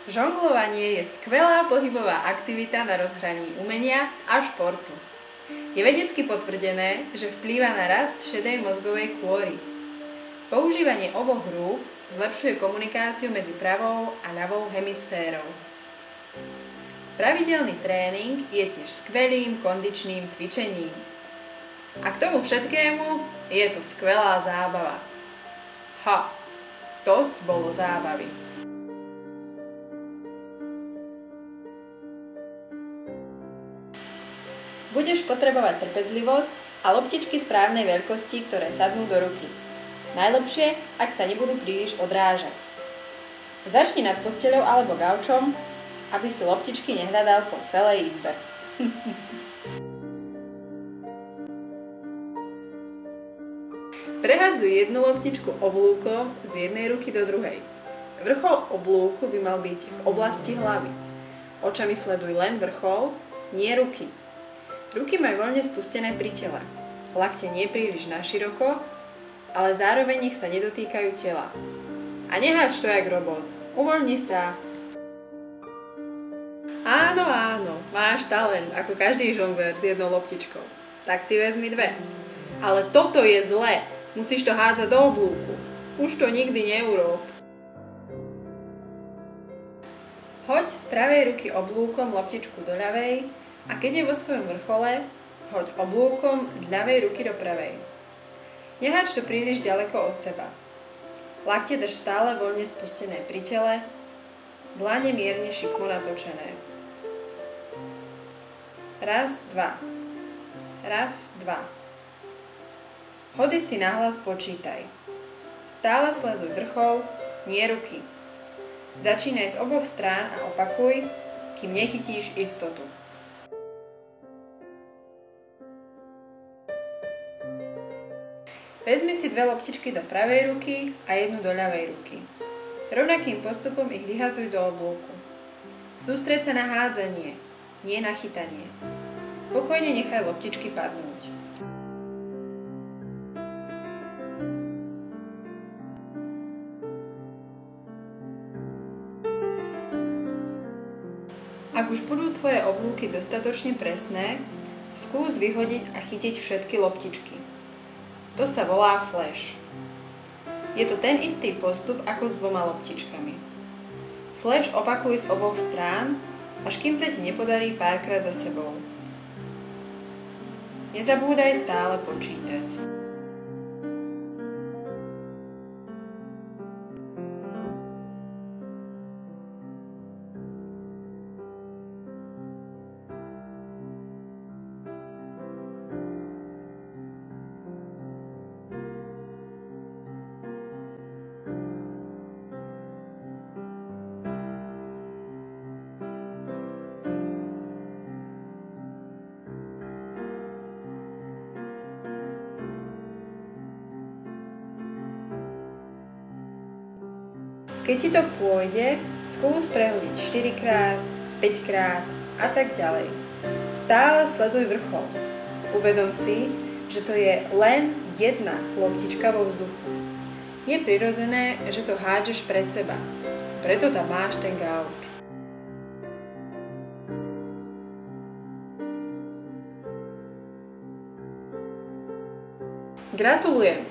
Žonglovanie je skvelá pohybová aktivita na rozhraní umenia a športu. Je vedecky potvrdené, že vplýva na rast šedej mozgovej kôry. Používanie oboch rúk zlepšuje komunikáciu medzi pravou a ľavou hemisférou. Pravidelný tréning je tiež skvelým kondičným cvičením. A k tomu všetkému je to skvelá zábava. Dosť bolo zábavy. Budeš potrebovať trpezlivosť a loptičky správnej veľkosti, ktoré sadnú do ruky. Najlepšie, ak sa nebudú príliš odrážať. Začni nad posteľou alebo gaučom, aby si loptičky nehľadal po celej izbe. Prehadzuj jednu loptičku oblúkom z jednej ruky do druhej. Vrchol oblúku by mal byť v oblasti hlavy. Očami sleduj len vrchol, nie ruky. Ruky maj voľne spustené pri tele. Lakte nie príliš naširoko, ale zároveň nech sa nedotýkajú tela. A neháč to jak robot. Uvoľni sa. Áno, máš talent, ako každý žonglér s jednou loptičkou. Tak si vezmi dve. Ale toto je zlé. Musíš to hádzať do oblúku. Už to nikdy neurob. Hoď z pravej ruky oblúkom loptičku do ľavej a keď je vo svojom vrchole, hoď oblúkom z ľavej ruky do pravej. Neháč to príliš ďaleko od seba. Lakte drž stále voľne spustené pri tele, dlane mierne šikmo natočené. Raz, dva. Raz, dva. Hody si nahlas počítaj. Stále sleduj vrchol, nie ruky. Začínaj z oboch strán a opakuj, kým nechytíš istotu. Vezmi si dve loptičky do pravej ruky a jednu do ľavej ruky. Rovnakým postupom ich vyhadzuj do oblúku. Sústreď sa na hádzanie, nie na chytanie. Pokojne nechaj loptičky padnúť. Ak už budú tvoje oblúky dostatočne presné, skús vyhodiť a chytiť všetky loptičky. To sa volá flash. Je to ten istý postup ako s dvoma loptičkami. Flash opakuj z oboch strán, až kým sa ti nepodarí párkrát za sebou. Nezabúdaj stále počítať. Keď ti to pôjde, skús prehodiť 4-krát, 5-krát a tak ďalej. Stále sleduj vrchol. Uvedom si, že to je len jedna loptička vo vzduchu. Je prirodzené, že to hádžeš pred seba. Preto tam máš ten gauč. Gratulujem!